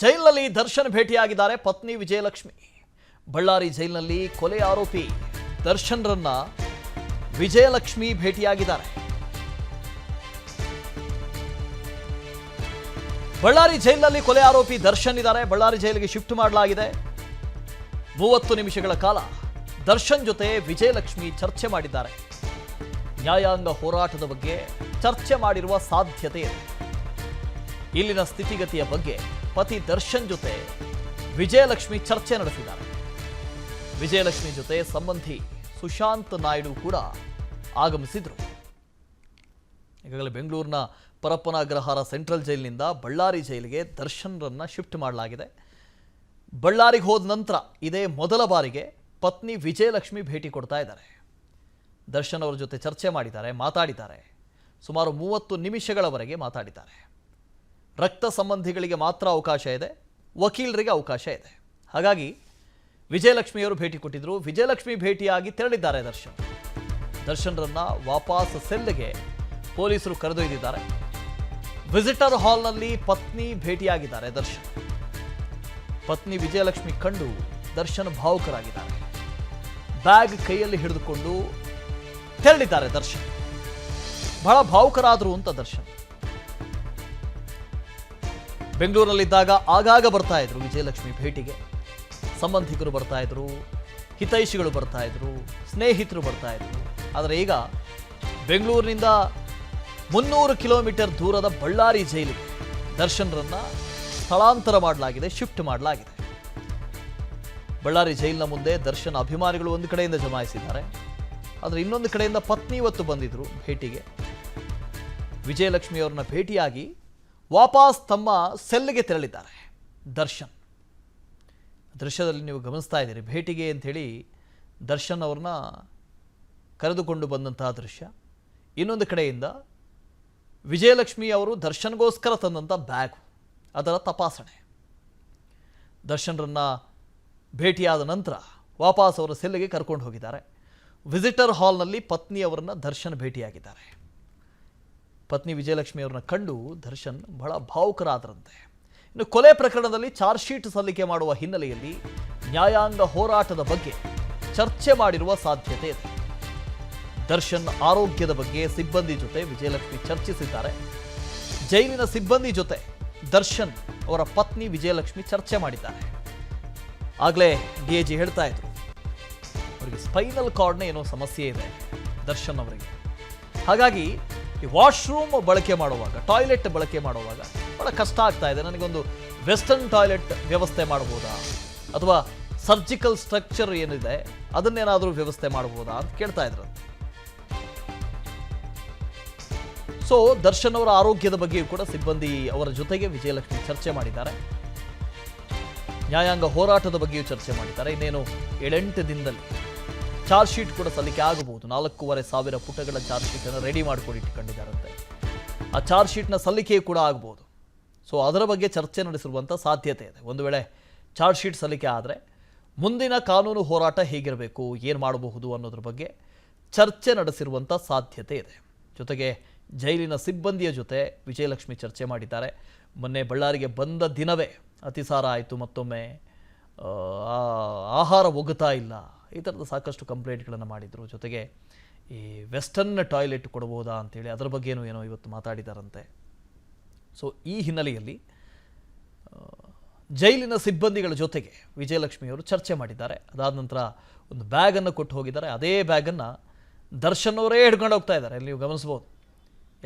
ಜೈಲಿನಲ್ಲಿ ದರ್ಶನ್ ಭೇಟಿಯಾಗಿದ್ದಾರೆ ಪತ್ನಿ ವಿಜಯಲಕ್ಷ್ಮಿ. ಬಳ್ಳಾರಿ ಜೈಲಿನಲ್ಲಿ ಕೊಲೆ ಆರೋಪಿ ದರ್ಶನ್ರನ್ನ ವಿಜಯಲಕ್ಷ್ಮಿ ಭೇಟಿಯಾಗಿದ್ದಾರೆ. ಬಳ್ಳಾರಿ ಜೈಲಿನಲ್ಲಿ ಕೊಲೆ ಆರೋಪಿ ದರ್ಶನ್ ಇದ್ದಾರೆ. ಬಳ್ಳಾರಿ ಜೈಲಿಗೆ ಶಿಫ್ಟ್ ಮಾಡಲಾಗಿದೆ. 30 ನಿಮಿಷಗಳ ಕಾಲ ದರ್ಶನ್ ಜೊತೆ ವಿಜಯಲಕ್ಷ್ಮಿ ಚರ್ಚೆ ಮಾಡಿದ್ದಾರೆ. ನ್ಯಾಯಾಂಗ ಹೋರಾಟದ ಬಗ್ಗೆ ಚರ್ಚೆ ಮಾಡಿರುವ ಸಾಧ್ಯತೆ ಇದೆ. ಇಲ್ಲಿನ ಸ್ಥಿತಿಗತಿಯ ಬಗ್ಗೆ ಪತಿ ದರ್ಶನ್ ಜೊತೆ ವಿಜಯಲಕ್ಷ್ಮಿ ಚರ್ಚೆ ನಡೆಸಿದ್ದಾರೆ. ವಿಜಯಲಕ್ಷ್ಮಿ ಜೊತೆ ಸಂಬಂಧಿ ಸುಶಾಂತ್ ನಾಯ್ಡು ಕೂಡ ಆಗಮಿಸಿದ್ರು. ಈಗಾಗಲೇ ಬೆಂಗಳೂರಿನ ಪರಪ್ಪನ ಅಗ್ರಹಾರ ಸೆಂಟ್ರಲ್ ಜೈಲಿನಿಂದ ಬಳ್ಳಾರಿ ಜೈಲಿಗೆ ದರ್ಶನ್ರನ್ನ ಶಿಫ್ಟ್ ಮಾಡಲಾಗಿದೆ. ಬಳ್ಳಾರಿಗೆ ಹೋದ ನಂತರ ಇದೇ ಮೊದಲ ಬಾರಿಗೆ ಪತ್ನಿ ವಿಜಯಲಕ್ಷ್ಮಿ ಭೇಟಿ ಕೊಡ್ತಾ ಇದ್ದಾರೆ. ದರ್ಶನ್ ಅವರ ಜೊತೆ ಚರ್ಚೆ ಮಾಡಿದ್ದಾರೆ, ಮಾತಾಡಿದ್ದಾರೆ. ಸುಮಾರು 30 ನಿಮಿಷಗಳವರೆಗೆ ಮಾತಾಡಿದ್ದಾರೆ. ರಕ್ತ ಸಂಬಂಧಿಗಳಿಗೆ ಮಾತ್ರ ಅವಕಾಶ ಇದೆ, ವಕೀಲರಿಗೆ ಅವಕಾಶ ಇದೆ. ಹಾಗಾಗಿ ವಿಜಯಲಕ್ಷ್ಮಿಯವರು ಭೇಟಿ ಕೊಟ್ಟಿದ್ರು. ವಿಜಯಲಕ್ಷ್ಮಿ ಭೇಟಿಯಾಗಿ ತೆರಳಿದ್ದಾರೆ ದರ್ಶನ್ರನ್ನ ವಾಪಸ್ ಸೆಲ್ಗೆ ಪೊಲೀಸರು ಕರೆದೊಯ್ದಿದ್ದಾರೆ. ವಿಸಿಟರ್ ಹಾಲ್ನಲ್ಲಿ ಪತ್ನಿ ಭೇಟಿಯಾಗಿದ್ದಾರೆ ದರ್ಶನ್. ಪತ್ನಿ ವಿಜಯಲಕ್ಷ್ಮಿ ಕಂಡು ದರ್ಶನ್ ಭಾವುಕರಾಗಿದ್ದಾರೆ. ಬ್ಯಾಗ್ ಕೈಯಲ್ಲಿ ಹಿಡಿದುಕೊಂಡು ತೆರಳಿದ್ದಾರೆ ದರ್ಶನ್. ಬಹಳ ಭಾವುಕರಾದರು ಅಂತ ದರ್ಶನ್. ಬೆಂಗಳೂರಿನಲ್ಲಿದ್ದಾಗ ಆಗಾಗ ಬರ್ತಾ ಇದ್ರು ವಿಜಯಲಕ್ಷ್ಮಿ ಭೇಟಿಗೆ. ಸಂಬಂಧಿಕರು ಬರ್ತಾ ಇದ್ರು, ಹಿತೈಷಿಗಳು ಬರ್ತಾ ಇದ್ರು, ಸ್ನೇಹಿತರು ಬರ್ತಾ ಇದ್ರು. ಆದರೆ ಈಗ ಬೆಂಗಳೂರಿನಿಂದ 300 ಕಿಲೋಮೀಟರ್ ದೂರದ ಬಳ್ಳಾರಿ ಜೈಲಿಗೆ ದರ್ಶನ್ರನ್ನ ಸ್ಥಳಾಂತರ ಮಾಡಲಾಗಿದೆ, ಶಿಫ್ಟ್ ಮಾಡಲಾಗಿದೆ. ಬಳ್ಳಾರಿ ಜೈಲಿನ ಮುಂದೆ ದರ್ಶನ್ ಅಭಿಮಾನಿಗಳು ಒಂದು ಕಡೆಯಿಂದ ಜಮಾಯಿಸಿದ್ದಾರೆ. ಆದರೆ ಇನ್ನೊಂದು ಕಡೆಯಿಂದ ಪತ್ನಿ ಇವತ್ತು ಬಂದಿದ್ರು ಭೇಟಿಗೆ. ವಿಜಯಲಕ್ಷ್ಮಿಯವ್ರನ್ನ ಭೇಟಿಯಾಗಿ ವಾಪಸ್ ತಮ್ಮ ಸೆಲ್ಗೆ ತೆರಳಿದ್ದಾರೆ ದರ್ಶನ್. ದೃಶ್ಯದಲ್ಲಿ ನೀವು ಗಮನಿಸ್ತಾ ಇದ್ದೀರಿ. ಭೇಟಿಗೆ ಅಂಥೇಳಿ ದರ್ಶನ್ ಅವ್ರನ್ನ ಕರೆದುಕೊಂಡು ಬಂದಂತಹ ದೃಶ್ಯ. ಇನ್ನೊಂದು ಕಡೆಯಿಂದ ವಿಜಯಲಕ್ಷ್ಮಿ ಅವರು ದರ್ಶನ್ಗೋಸ್ಕರ ತಂದಂಥ ಬ್ಯಾಗ್, ಅದರ ತಪಾಸಣೆ. ದರ್ಶನ್ರನ್ನ ಭೇಟಿಯಾದ ನಂತರ ವಾಪಸ್ ಅವರ ಸೆಲ್ಗೆ ಕರ್ಕೊಂಡು ಹೋಗಿದ್ದಾರೆ. ವಿಸಿಟರ್ ಹಾಲ್ನಲ್ಲಿ ಪತ್ನಿಯವರನ್ನ ದರ್ಶನ್ ಭೇಟಿಯಾಗಿದ್ದಾರೆ. ಪತ್ನಿ ವಿಜಯಲಕ್ಷ್ಮಿ ಅವ್ರನ್ನ ಕಂಡು ದರ್ಶನ್ ಬಹಳ ಭಾವುಕರಾದರಂತೆ. ಇನ್ನು ಕೊಲೆ ಪ್ರಕರಣದಲ್ಲಿ ಚಾರ್ಜ್ ಶೀಟ್ ಸಲ್ಲಿಕೆ ಮಾಡುವ ಹಿನ್ನೆಲೆಯಲ್ಲಿ ನ್ಯಾಯಾಂಗ ಹೋರಾಟದ ಬಗ್ಗೆ ಚರ್ಚೆ ಮಾಡಿರುವ ಸಾಧ್ಯತೆ ಇದೆ. ದರ್ಶನ್ ಆರೋಗ್ಯದ ಬಗ್ಗೆ ಸಿಬ್ಬಂದಿ ಜೊತೆ ವಿಜಯಲಕ್ಷ್ಮಿ ಚರ್ಚಿಸಿದ್ದಾರೆ. ಜೈಲಿನ ಸಿಬ್ಬಂದಿ ಜೊತೆ ದರ್ಶನ್ ಅವರ ಪತ್ನಿ ವಿಜಯಲಕ್ಷ್ಮಿ ಚರ್ಚೆ ಮಾಡಿದ್ದಾರೆ. ಆಗಲೇ ಡಿಐಜಿ ಹೇಳ್ತಾ ಇದ್ರು, ಅವರಿಗೆ ಸ್ಪೈನಲ್ ಕಾರ್ಡ್ನ ಏನೋ ಸಮಸ್ಯೆ ಇದೆ ದರ್ಶನ್ ಅವರಿಗೆ. ಹಾಗಾಗಿ ಈ ವಾಶ್ರೂಮ್ ಬಳಕೆ ಮಾಡುವಾಗ, ಟಾಯ್ಲೆಟ್ ಬಳಕೆ ಮಾಡುವಾಗ ಬಹಳ ಕಷ್ಟ ಆಗ್ತಾ ಇದೆ. ನನಗೊಂದು ವೆಸ್ಟರ್ನ್ ಟಾಯ್ಲೆಟ್ ವ್ಯವಸ್ಥೆ ಮಾಡಬಹುದಾ, ಅಥವಾ ಸರ್ಜಿಕಲ್ ಸ್ಟ್ರಕ್ಚರ್ ಏನಿದೆ ಅದನ್ನೇನಾದರೂ ವ್ಯವಸ್ಥೆ ಮಾಡಬಹುದಾ ಅಂತ ಕೇಳ್ತಾ ಇದ್ರು. ಸೊ ದರ್ಶನ್ ಅವರ ಆರೋಗ್ಯದ ಬಗ್ಗೆಯೂ ಕೂಡ ಸಿಬ್ಬಂದಿ ಅವರ ಜೊತೆಗೆ ವಿಜಯಲಕ್ಷ್ಮಿ ಚರ್ಚೆ ಮಾಡಿದ್ದಾರೆ. ನ್ಯಾಯಾಂಗ ಹೋರಾಟದ ಬಗ್ಗೆಯೂ ಚರ್ಚೆ ಮಾಡಿದ್ದಾರೆ. ಇನ್ನೇನು 7-8 ದಿನದಲ್ಲಿ ಚಾರ್ಜ್ ಶೀಟ್ ಕೂಡ ಸಲ್ಲಿಕೆ ಆಗಬಹುದು. 4,500 ಪುಟಗಳ ಚಾರ್ಜ್ ಶೀಟನ್ನು ರೆಡಿ ಮಾಡಿಕೊಂಡು ಇಟ್ಟುಕೊಂಡಿದ್ದಾರಂತೆ. ಆ ಚಾರ್ಜ್ ಶೀಟ್ನ ಸಲ್ಲಿಕೆ ಕೂಡ ಆಗಬಹುದು. ಸೊ ಅದರ ಬಗ್ಗೆ ಚರ್ಚೆ ನಡೆಸಿರುವಂಥ ಸಾಧ್ಯತೆ ಇದೆ. ಒಂದು ವೇಳೆ ಚಾರ್ಜ್ ಶೀಟ್ ಸಲ್ಲಿಕೆ ಆದರೆ ಮುಂದಿನ ಕಾನೂನು ಹೋರಾಟ ಹೇಗಿರಬೇಕು, ಏನು ಮಾಡಬಹುದು ಅನ್ನೋದ್ರ ಬಗ್ಗೆ ಚರ್ಚೆ ನಡೆಸಿರುವಂಥ ಸಾಧ್ಯತೆ ಇದೆ. ಜೊತೆಗೆ ಜೈಲಿನ ಸಿಬ್ಬಂದಿಯ ಜೊತೆ ವಿಜಯಲಕ್ಷ್ಮಿ ಚರ್ಚೆ ಮಾಡಿದ್ದಾರೆ. ಮೊನ್ನೆ ಬಳ್ಳಾರಿಗೆ ಬಂದ ದಿನವೇ ಅತಿಸಾರ ಆಯಿತು, ಮತ್ತೊಮ್ಮೆ ಆಹಾರ ಒಗ್ತಾ ಇಲ್ಲ, ಈ ಥರದ ಸಾಕಷ್ಟು ಕಂಪ್ಲೇಂಟ್ಗಳನ್ನು ಮಾಡಿದರು. ಜೊತೆಗೆ ಈ ವೆಸ್ಟರ್ನ್ ಟಾಯ್ಲೆಟ್ ಕೊಡ್ಬೋದಾ ಅಂಥೇಳಿ ಅದರ ಬಗ್ಗೆನೂ ಏನೋ ಇವತ್ತು ಮಾತಾಡಿದಾರಂತೆ. ಸೊ ಈ ಹಿನ್ನೆಲೆಯಲ್ಲಿ ಜೈಲಿನ ಸಿಬ್ಬಂದಿಗಳ ಜೊತೆಗೆ ವಿಜಯಲಕ್ಷ್ಮಿಯವರು ಚರ್ಚೆ ಮಾಡಿದ್ದಾರೆ. ಅದಾದ ನಂತರ ಒಂದು ಬ್ಯಾಗನ್ನು ಕೊಟ್ಟು ಹೋಗಿದ್ದಾರೆ. ಅದೇ ಬ್ಯಾಗನ್ನು ದರ್ಶನ್ ಅವರೇ ಹಿಡ್ಕೊಂಡು ಹೋಗ್ತಾ ಇದ್ದಾರೆ. ಇಲ್ಲಿ ನೀವು ಗಮನಿಸ್ಬೋದು,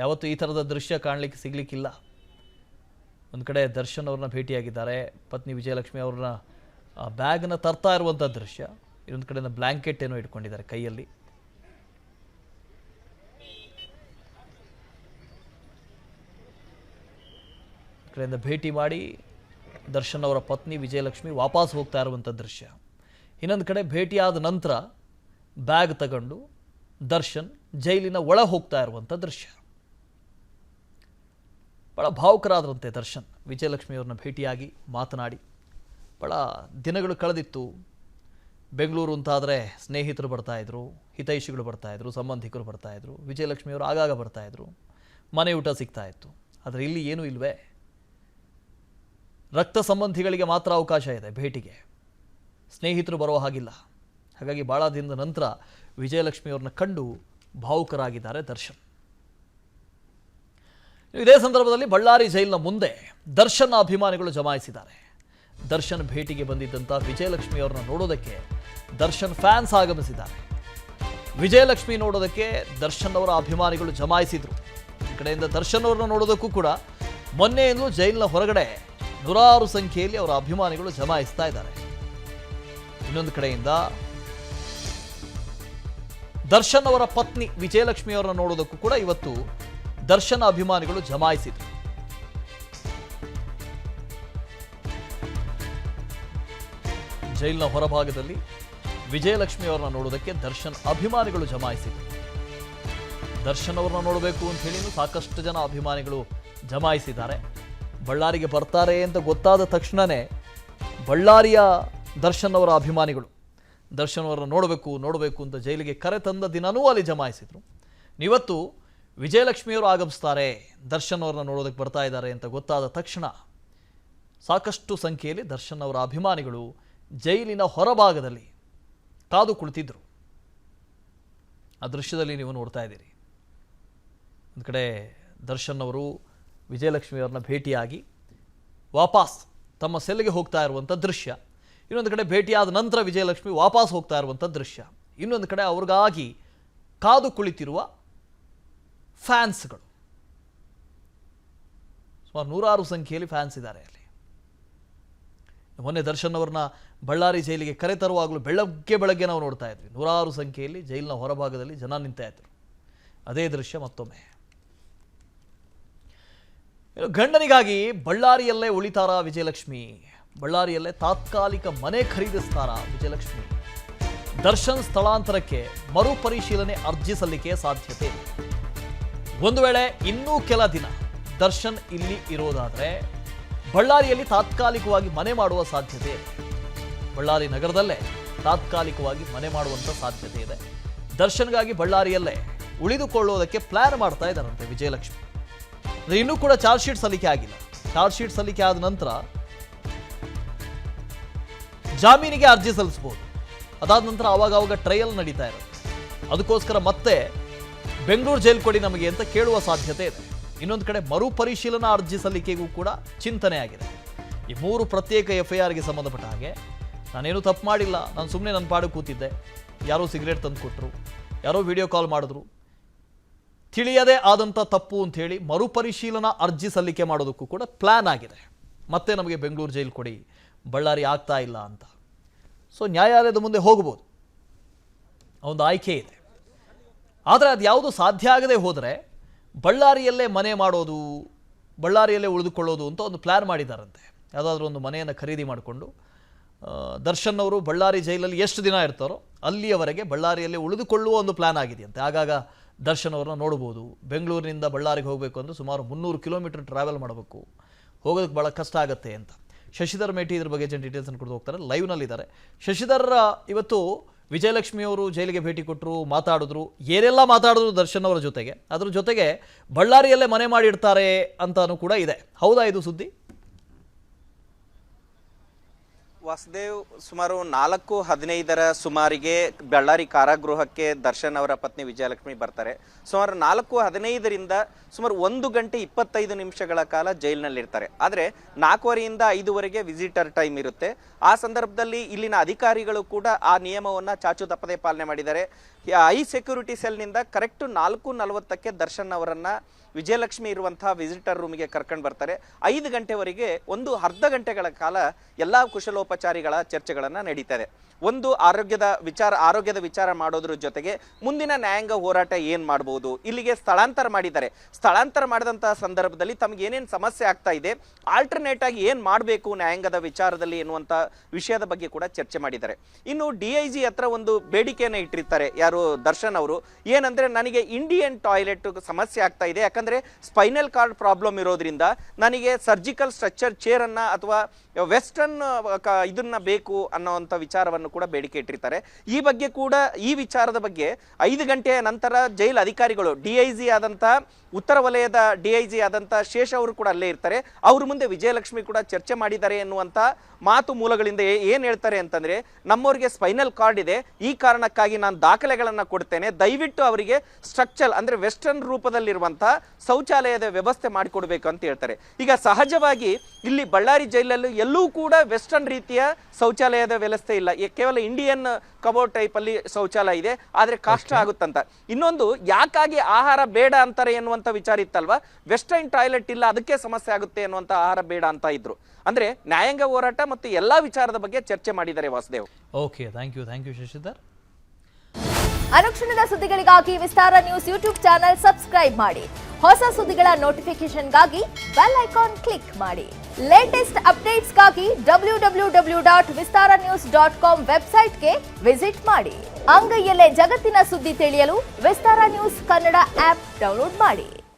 ಯಾವತ್ತೂ ಈ ಥರದ ದೃಶ್ಯ ಕಾಣಲಿಕ್ಕೆ ಸಿಗಲಿಕ್ಕಿಲ್ಲ. ಒಂದು ಕಡೆ ದರ್ಶನ್ ಅವ್ರನ್ನ ಭೇಟಿಯಾಗಿದ್ದಾರೆ, ಪತ್ನಿ ವಿಜಯಲಕ್ಷ್ಮಿ ಅವ್ರನ್ನ ಬ್ಯಾಗನ್ನು ತರ್ತಾ ಇರುವಂಥ ದೃಶ್ಯ. ಇನ್ನೊಂದು ಕಡೆಯಿಂದ ಬ್ಲ್ಯಾಂಕೆಟ್ ಏನೋ ಇಟ್ಕೊಂಡಿದ್ದಾರೆ ಕೈಯಲ್ಲಿ. ಕಡೆಯಿಂದ ಭೇಟಿ ಮಾಡಿ ದರ್ಶನ್ ಅವರ ಪತ್ನಿ ವಿಜಯಲಕ್ಷ್ಮಿ ವಾಪಸ್ ಹೋಗ್ತಾ ಇರುವಂಥ ದೃಶ್ಯ. ಇನ್ನೊಂದು ಕಡೆ ಭೇಟಿಯಾದ ನಂತರ ಬ್ಯಾಗ್ ತಗೊಂಡು ದರ್ಶನ್ ಜೈಲಿನ ಒಳ ಹೋಗ್ತಾ ಇರುವಂಥ ದೃಶ್ಯ. ಭಾಳ ಭಾವುಕರಾದರಂತೆ ದರ್ಶನ್ ವಿಜಯಲಕ್ಷ್ಮಿಯವ್ರನ್ನ ಭೇಟಿಯಾಗಿ ಮಾತನಾಡಿ. ಭಾಳ ದಿನಗಳು ಕಳೆದಿತ್ತು. ಬೆಂಗಳೂರು ಅಂತಾದರೆ ಸ್ನೇಹಿತರು ಬರ್ತಾಯಿದ್ರು, ಹಿತೈಷಿಗಳು ಬರ್ತಾಯಿದ್ರು, ಸಂಬಂಧಿಕರು ಬರ್ತಾಯಿದ್ರು, ವಿಜಯಲಕ್ಷ್ಮಿಯವರು ಆಗಾಗ ಬರ್ತಾಯಿದ್ರು, ಮನೆ ಊಟ ಸಿಗ್ತಾಯಿತ್ತು. ಆದರೆ ಇಲ್ಲಿ ಏನೂ ಇಲ್ವೇ. ರಕ್ತ ಸಂಬಂಧಿಗಳಿಗೆ ಮಾತ್ರ ಅವಕಾಶ ಇದೆ ಭೇಟಿಗೆ, ಸ್ನೇಹಿತರು ಬರೋ ಹಾಗಿಲ್ಲ. ಹಾಗಾಗಿ ಭಾಳ ದಿನದ ನಂತರ ವಿಜಯಲಕ್ಷ್ಮಿ ಅವ್ರನ್ನ ಕಂಡು ಭಾವುಕರಾಗಿದ್ದಾರೆ ದರ್ಶನ್. ಇದೇ ಸಂದರ್ಭದಲ್ಲಿ ಬಳ್ಳಾರಿ ಜೈಲಿನ ಮುಂದೆ ದರ್ಶನ್ ಅಭಿಮಾನಿಗಳು ಜಮಾಯಿಸಿದ್ದಾರೆ. ದರ್ಶನ್ ಭೇಟಿಗೆ ಬಂದಿದ್ದಂಥ ವಿಜಯಲಕ್ಷ್ಮಿ ಅವ್ರನ್ನ ನೋಡೋದಕ್ಕೆ ದರ್ಶನ್ ಫ್ಯಾನ್ಸ್ ಆಗಮಿಸಿದ್ದಾರೆ. ವಿಜಯಲಕ್ಷ್ಮಿ ನೋಡೋದಕ್ಕೆ ದರ್ಶನ್ ಅವರ ಅಭಿಮಾನಿಗಳು ಜಮಾಯಿಸಿದ್ರು. ಈ ಕಡೆಯಿಂದ ದರ್ಶನ್ ಅವ್ರನ್ನ ನೋಡೋದಕ್ಕೂ ಕೂಡ ಮೊನ್ನೆಯಿಂದಲೂ ಜೈಲಿನ ಹೊರಗಡೆ ನೂರಾರು ಸಂಖ್ಯೆಯಲ್ಲಿ ಅವರ ಅಭಿಮಾನಿಗಳು ಜಮಾಯಿಸ್ತಾ ಇದ್ದಾರೆ. ಇನ್ನೊಂದು ಕಡೆಯಿಂದ ದರ್ಶನ್ ಅವರ ಪತ್ನಿ ವಿಜಯಲಕ್ಷ್ಮಿ ಅವರನ್ನ ನೋಡೋದಕ್ಕೂ ಕೂಡ ಇವತ್ತು ದರ್ಶನ್ ಅಭಿಮಾನಿಗಳು ಜಮಾಯಿಸಿದ್ರು. ಜೈಲಿನ ಹೊರಭಾಗದಲ್ಲಿ ವಿಜಯಲಕ್ಷ್ಮಿ ಅವರನ್ನ ನೋಡೋದಕ್ಕೆ ದರ್ಶನ್ ಅಭಿಮಾನಿಗಳು ಜಮಾಯಿಸಿದ್ರು. ದರ್ಶನ್ ಅವರನ್ನ ನೋಡಬೇಕು ಅಂತ ಹೇಳಿ ಸಾಕಷ್ಟು ಜನ ಅಭಿಮಾನಿಗಳು ಜಮಾಯಿಸಿದ್ದಾರೆ. ಬಳ್ಳಾರಿಗೆ ಬರ್ತಾರೆ ಅಂತ ಗೊತ್ತಾದ ತಕ್ಷಣನೇ ಬಳ್ಳಾರಿಯ ದರ್ಶನ್ ಅವರ ಅಭಿಮಾನಿಗಳು ದರ್ಶನ್ ಅವರನ್ನ ನೋಡಬೇಕು ಅಂತ ಜೈಲಿಗೆ ಕರೆ ತಂದ ದಿನವೂ ಅಲ್ಲಿ ಜಮಾಯಿಸಿದ್ರು. ಇವತ್ತು ವಿಜಯಲಕ್ಷ್ಮಿಯವರು ಆಗಮಿಸ್ತಾರೆ, ದರ್ಶನ್ ಅವರನ್ನ ನೋಡೋದಕ್ಕೆ ಬರ್ತಾ ಇದ್ದಾರೆ ಅಂತ ಗೊತ್ತಾದ ತಕ್ಷಣ ಸಾಕಷ್ಟು ಸಂಖ್ಯೆಯಲ್ಲಿ ದರ್ಶನ್ ಅವರ ಅಭಿಮಾನಿಗಳು ಜೈಲಿನ ಹೊರಭಾಗದಲ್ಲಿ ಕಾದು ಕುಳಿತಿದ್ರು. ಆ ದೃಶ್ಯದಲ್ಲಿ ನೀವು ನೋಡ್ತಾ ಇದ್ದೀರಿ. ಒಂದು ಕಡೆ ದರ್ಶನ್ ಅವರು ವಿಜಯಲಕ್ಷ್ಮಿಯವ್ರನ್ನ ಭೇಟಿಯಾಗಿ ವಾಪಸ್ ತಮ್ಮ ಸೆಲ್ಗೆ ಹೋಗ್ತಾ ಇರುವಂಥ ದೃಶ್ಯ, ಇನ್ನೊಂದು ಕಡೆ ಭೇಟಿಯಾದ ನಂತರ ವಿಜಯಲಕ್ಷ್ಮಿ ವಾಪಸ್ ಹೋಗ್ತಾ ಇರುವಂಥ ದೃಶ್ಯ, ಇನ್ನೊಂದು ಕಡೆ ಅವ್ರಿಗಾಗಿ ಕಾದು ಕುಳಿತಿರುವ ಫ್ಯಾನ್ಸ್ಗಳು. ಸುಮಾರು ನೂರಾರು ಸಂಖ್ಯೆಯಲ್ಲಿ ಫ್ಯಾನ್ಸ್ ಇದ್ದಾರೆ ಅಲ್ಲಿ. ಮೊನ್ನೆ ದರ್ಶನ್ ಅವ್ರನ್ನ ಬಳ್ಳಾರಿ ಜೈಲಿಗೆ ಕರೆ ತರುವಾಗಲೂ ಬೆಳಗ್ಗೆ ನಾವು ನೋಡ್ತಾ ಇದ್ವಿ, ನೂರಾರು ಸಂಖ್ಯೆಯಲ್ಲಿ ಜೈಲಿನ ಹೊರಭಾಗದಲ್ಲಿ ಜನ ನಿಂತ ಇದ್ರು. ಅದೇ ದೃಶ್ಯ ಮತ್ತೊಮ್ಮೆ. ಗಂಡನಿಗಾಗಿ ಬಳ್ಳಾರಿಯಲ್ಲೇ ಉಳಿತಾರ ವಿಜಯಲಕ್ಷ್ಮಿ, ಬಳ್ಳಾರಿಯಲ್ಲೇ ತಾತ್ಕಾಲಿಕ ಮನೆ ಖರೀದಿಸ್ತಾರ ವಿಜಯಲಕ್ಷ್ಮಿ. ದರ್ಶನ್ ಸ್ಥಳಾಂತರಕ್ಕೆ ಮರುಪರಿಶೀಲನೆ ಅರ್ಜಿ ಸಲ್ಲಿಕೆ ಸಾಧ್ಯತೆ. ಒಂದು ವೇಳೆ ಇನ್ನೂ ಕೆಲ ದಿನ ದರ್ಶನ್ ಇಲ್ಲಿ ಇರೋದಾದರೆ ಬಳ್ಳಾರಿಯಲ್ಲಿ ತಾತ್ಕಾಲಿಕವಾಗಿ ಮನೆ ಮಾಡುವ ಸಾಧ್ಯತೆ ಇದೆ. ಬಳ್ಳಾರಿ ನಗರದಲ್ಲೇ ತಾತ್ಕಾಲಿಕವಾಗಿ ಮನೆ ಮಾಡುವಂಥ ಸಾಧ್ಯತೆ ಇದೆ. ದರ್ಶನ್ಗಾಗಿ ಬಳ್ಳಾರಿಯಲ್ಲೇ ಉಳಿದುಕೊಳ್ಳೋದಕ್ಕೆ ಪ್ಲಾನ್ ಮಾಡ್ತಾ ಇದ್ದಾರಂತೆ ವಿಜಯಲಕ್ಷ್ಮಿ. ಇನ್ನೂ ಕೂಡ ಚಾರ್ಜ್ ಶೀಟ್ ಸಲ್ಲಿಕೆ ಆಗಿಲ್ಲ. ಚಾರ್ಜ್ ಶೀಟ್ ಸಲ್ಲಿಕೆ ಆದ ನಂತರ ಜಾಮೀನಿಗೆ ಅರ್ಜಿ ಸಲ್ಲಿಸಬಹುದು. ಅದಾದ ನಂತರ ಅವಾಗ ಟ್ರಯಲ್ ನಡೀತಾ ಇರುತ್ತೆ. ಅದಕ್ಕೋಸ್ಕರ ಮತ್ತೆ ಬೆಂಗಳೂರು ಜೈಲು ಕೊಡಿ ನಮಗೆ ಅಂತ ಕೇಳುವ ಸಾಧ್ಯತೆ ಇದೆ. ಇನ್ನೊಂದು ಕಡೆ ಮರುಪರಿಶೀಲನಾ ಅರ್ಜಿ ಸಲ್ಲಿಕೆಗೂ ಕೂಡ ಚಿಂತನೆ ಆಗಿದೆ. ಈ 3 ಪ್ರತ್ಯೇಕ FIRಗೆ ಸಂಬಂಧಪಟ್ಟ ಹಾಗೆ ನಾನೇನು ತಪ್ಪು ಮಾಡಿಲ್ಲ, ನಾನು ಸುಮ್ಮನೆ ನನ್ನ ಪಾಡು ಕೂತಿದ್ದೆ, ಯಾರೋ ಸಿಗರೇಟ್ ತಂದು ಕೊಟ್ಟರು, ಯಾರೋ ವಿಡಿಯೋ ಕಾಲ್ ಮಾಡಿದ್ರು, ತಿಳಿಯದೇ ಆದಂಥ ತಪ್ಪು ಅಂಥೇಳಿ ಮರುಪರಿಶೀಲನಾ ಅರ್ಜಿ ಸಲ್ಲಿಕೆ ಮಾಡೋದಕ್ಕೂ ಕೂಡ ಪ್ಲ್ಯಾನ್ ಆಗಿದೆ. ಮತ್ತೆ ನಮಗೆ ಬೆಂಗಳೂರು ಜೈಲು ಕೊಡಿ, ಬಳ್ಳಾರಿ ಆಗ್ತಾ ಇಲ್ಲ ಅಂತ. ಸೊ ನ್ಯಾಯಾಲಯದ ಮುಂದೆ ಹೋಗ್ಬೋದು, ಒಂದು ಆಯ್ಕೆ ಇದೆ. ಆದರೆ ಅದು ಯಾವುದು ಸಾಧ್ಯ ಆಗದೆ ಹೋದರೆ ಬಳ್ಳಾರಿಯಲ್ಲೇ ಮನೆ ಮಾಡೋದು, ಬಳ್ಳಾರಿಯಲ್ಲೇ ಉಳಿದುಕೊಳ್ಳೋದು ಅಂತ ಒಂದು ಪ್ಲ್ಯಾನ್ ಮಾಡಿದ್ದಾರಂತೆ. ಯಾವುದಾದ್ರೂ ಒಂದು ಮನೆಯನ್ನು ಖರೀದಿ ಮಾಡಿಕೊಂಡು ದರ್ಶನ್ ಅವರು ಬಳ್ಳಾರಿ ಜೈಲಲ್ಲಿ ಎಷ್ಟು ದಿನ ಇರ್ತಾರೋ ಅಲ್ಲಿಯವರೆಗೆ ಬಳ್ಳಾರಿಯಲ್ಲೇ ಉಳಿದುಕೊಳ್ಳುವ ಒಂದು ಪ್ಲ್ಯಾನ್ ಆಗಿದೆಯಂತೆ. ಆಗಾಗ ದರ್ಶನ್ ಅವ್ರನ್ನ ನೋಡ್ಬೋದು. ಬೆಂಗಳೂರಿನಿಂದ ಬಳ್ಳಾರಿಗೆ ಹೋಗಬೇಕು ಅಂದರೆ ಸುಮಾರು 300 ಕಿಲೋಮೀಟರ್ ಟ್ರಾವೆಲ್ ಮಾಡಬೇಕು, ಹೋಗೋದಕ್ಕೆ ಭಾಳ ಕಷ್ಟ ಆಗುತ್ತೆ ಅಂತ. ಶಶಿಧರ್ ಮೇಟಿ ಇದ್ರ ಬಗ್ಗೆ ಡೀಟೇಲ್ಸನ್ನು ಕೊಟ್ಟು ಹೋಗ್ತಾರೆ, ಲೈವ್ನಲ್ಲಿದ್ದಾರೆ. ಶಶಿಧರ್, ಇವತ್ತು ವಿಜಯಲಕ್ಷ್ಮಿ ಅವರು ಜೈಲಿಗೆ ಭೇಟಿ ಕೊಟ್ಟರು, ಮಾತಾಡಿದ್ರು, ಏನೆಲ್ಲ ಮಾತಾಡಿದ್ರು ದರ್ಶನ್ ಅವರ ಜೊತೆಗೆ, ಅದ್ರ ಜೊತೆಗೆ ಬಳ್ಳಾರಿಯಲ್ಲೇ ಮನೆ ಮಾಡಿಡ್ತಾರೆ ಅಂತಾನೂ ಕೂಡ ಇದೆ. ಹೌದಾ ಇದು ಸುದ್ದಿ? ವಾಸುದೇವ್, ಸುಮಾರು 4:15 ಸುಮಾರಿಗೆ ಬಳ್ಳಾರಿ ಕಾರಾಗೃಹಕ್ಕೆ ದರ್ಶನ್ ಅವರ ಪತ್ನಿ ವಿಜಯಲಕ್ಷ್ಮಿ ಬರ್ತಾರೆ. ಸುಮಾರು 4:15ರಿಂದ ಸುಮಾರು 1 ಗಂಟೆ 25 ನಿಮಿಷಗಳ ಕಾಲ ಜೈಲಿನಲ್ಲಿರ್ತಾರೆ. ಆದರೆ 4:15 5ವರೆಗೆ ವಿಸಿಟರ್ ಟೈಮ್ ಇರುತ್ತೆ. ಆ ಸಂದರ್ಭದಲ್ಲಿ ಇಲ್ಲಿನ ಅಧಿಕಾರಿಗಳು ಕೂಡ ಆ ನಿಯಮವನ್ನು ಚಾಚು ತಪ್ಪದೆ ಪಾಲನೆ ಮಾಡಿದ್ದಾರೆ. ಹೈ ಸೆಕ್ಯೂರಿಟಿ ಸೆಲ್ನಿಂದ ಕರೆಕ್ಟ್ 4:40ಕ್ಕೆ ದರ್ಶನ್ ಅವರನ್ನು ವಿಜಯಲಕ್ಷ್ಮಿ ಇರುವಂತಹ ವಿಸಿಟರ್ ರೂಮಿಗೆ ಕರ್ಕೊಂಡು ಬರ್ತಾರೆ. 5 ಗಂಟೆವರೆಗೆ ಒಂದು ಅರ್ಧ ಗಂಟೆಗಳ ಕಾಲ ಎಲ್ಲ ಕುಶಲೋಪಚಾರಿಗಳ ಚರ್ಚೆಗಳನ್ನು ನಡೀತದೆ. ಒಂದು ಆರೋಗ್ಯದ ವಿಚಾರ ಮಾಡೋದ್ರ ಜೊತೆಗೆ ಮುಂದಿನ ನ್ಯಾಯಾಂಗ ಹೋರಾಟ ಏನು ಮಾಡ್ಬೋದು, ಇಲ್ಲಿಗೆ ಸ್ಥಳಾಂತರ ಮಾಡಿದ್ದಾರೆ. ಸ್ಥಳಾಂತರ ಮಾಡಿದಂತಹ ಸಂದರ್ಭದಲ್ಲಿ ತಮಗೆ ಏನೇನು ಸಮಸ್ಯೆ ಆಗ್ತಾ ಇದೆ, ಆಲ್ಟರ್ನೇಟ್ ಆಗಿ ಏನು ಮಾಡಬೇಕು ನ್ಯಾಯಾಂಗದ ವಿಚಾರದಲ್ಲಿ ಎನ್ನುವಂಥ ವಿಷಯದ ಬಗ್ಗೆ ಕೂಡ ಚರ್ಚೆ ಮಾಡಿದ್ದಾರೆ. ಇನ್ನು DIG ಹತ್ರ ಒಂದು ಬೇಡಿಕೆಯನ್ನು ಇಟ್ಟಿರ್ತಾರೆ. ಯಾರು ಹೇಳಿದ್ರು ದರ್ಶನ್ ಅವರು. ಏನಂದ್ರೆ ನನಗೆ ಇಂಡಿಯನ್ ಟಾಯ್ಲೆಟ್ ಸಮಸ್ಯೆ ಆಗ್ತಾ ಇದೆ, ಯಾಕಂದ್ರೆ ಸ್ಪೈನಲ್ ಕಾರ್ಡ್ ಪ್ರಾಬ್ಲಮ್ ಇರೋದ್ರಿಂದ ನನಗೆ ಸರ್ಜಿಕಲ್ ಸ್ಟ್ರಕ್ಚರ್ ಚೇರ್ ಅನ್ನ ಅಥವಾ ವೆಸ್ಟರ್ನ್ ಇದನ್ನ ಬೇಕು ಅನ್ನೋವಂಥ ವಿಚಾರವನ್ನು ಕೂಡ ಬೇಡಿಕೆ ಇಟ್ಟಿರ್ತಾರೆ. ಈ ಬಗ್ಗೆ ಕೂಡ ಈ ವಿಚಾರದ ಬಗ್ಗೆ 5 ಗಂಟೆಯ ನಂತರ ಜೈಲ್ ಅಧಿಕಾರಿಗಳು DIG ಆದಂತ ಉತ್ತರ ವಲಯದ DIG ಆದಂತ ಶೇಷ್ ಅವರು ಕೂಡ ಅಲ್ಲೇ ಇರ್ತಾರೆ. ಅವ್ರ ಮುಂದೆ ವಿಜಯಲಕ್ಷ್ಮಿ ಕೂಡ ಚರ್ಚೆ ಮಾಡಿದ್ದಾರೆ ಎನ್ನುವಂತ ಮಾತು ಮೂಲಗಳಿಂದ ಏನ್ ಹೇಳ್ತಾರೆ ಅಂತಂದ್ರೆ, ನಮ್ಮವರಿಗೆ ಸ್ಪೈನಲ್ ಕಾರ್ಡ್ ಇದೆ, ಈ ಕಾರಣಕ್ಕಾಗಿ ನಾನು ದಾಖಲೆಗಳನ್ನ ಕೊಡ್ತೇನೆ, ದಯವಿಟ್ಟು ಅವರಿಗೆ ಸ್ಟ್ರಕ್ಚರ್ ಅಂದ್ರೆ ವೆಸ್ಟರ್ನ್ ರೂಪದಲ್ಲಿರುವಂತಹ ಶೌಚಾಲಯದ ವ್ಯವಸ್ಥೆ ಮಾಡಿಕೊಡ್ಬೇಕು ಅಂತ ಹೇಳ್ತಾರೆ. ಈಗ ಸಹಜವಾಗಿ ಇಲ್ಲಿ ಬಳ್ಳಾರಿ ಜೈಲಲ್ಲಿ ಎಲ್ಲೂ ಕೂಡ ವೆಸ್ಟರ್ನ್ ರೀತಿಯ ಶೌಚಾಲಯದ ವ್ಯವಸ್ಥೆ ಇಲ್ಲ, ಕೇವಲ ಇಂಡಿಯನ್ ಕಬೋರ್ಡ್ ಟೈಪ್ ಅಲ್ಲಿ ಶೌಚಾಲಯ ಇದೆ, ಆದ್ರೆ ಕಷ್ಟ ಆಗುತ್ತಂತ. ಇನ್ನೊಂದು, ಯಾಕಾಗಿ ಆಹಾರ ಬೇಡ ಅಂತಾರೆ ಎನ್ನುವಂತ ವಿಚಾರ ಇತ್ತಲ್ವಾ, ವೆಸ್ಟರ್ನ್ ಟಾಯ್ಲೆಟ್ ಇಲ್ಲ ಅದಕ್ಕೆ ಸಮಸ್ಯೆ ಆಗುತ್ತೆ ಎನ್ನುವಂತ ಆಹಾರ ಬೇಡ ಅಂತ ಇದ್ರು. ಅಂದ್ರೆ ನ್ಯಾಯಾಂಗ ಹೋರಾಟ ಮತ್ತು ಎಲ್ಲಾ ವಿಚಾರದ ಬಗ್ಗೆ ಚರ್ಚೆ ಮಾಡಿದ್ದಾರೆ Vasudev. Okay, thank you Shashidhar. ಅನುಕ್ಷಣದ ಸುದ್ದಿಗಳಿಗಾಗಿ Vistara news YouTube channel subscribe ಮಾಡಿ. ಹೊಸ ಸುದ್ದಿಗಳ ನೋಟಿಫಿಕೇಶನ್ಗಾಗಿ ಬೆಲ್ ಐಕಾನ್ ಕ್ಲಿಕ್ ಮಾಡಿ. ಲೇಟೆಸ್ಟ್ ಅಪ್ಡೇಟ್ಸ್ಗಾಗಿ www.vistaranews.com ವೆಬ್ಸೈಟ್ಗೆ ವಿಸಿಟ್ ಮಾಡಿ. ಅಂಗೈಯಲ್ಲೇ ಜಗತ್ತಿನ ಸುದ್ದಿ ತಿಳಿಯಲು Vistara news Kannada app download ಮಾಡಿ.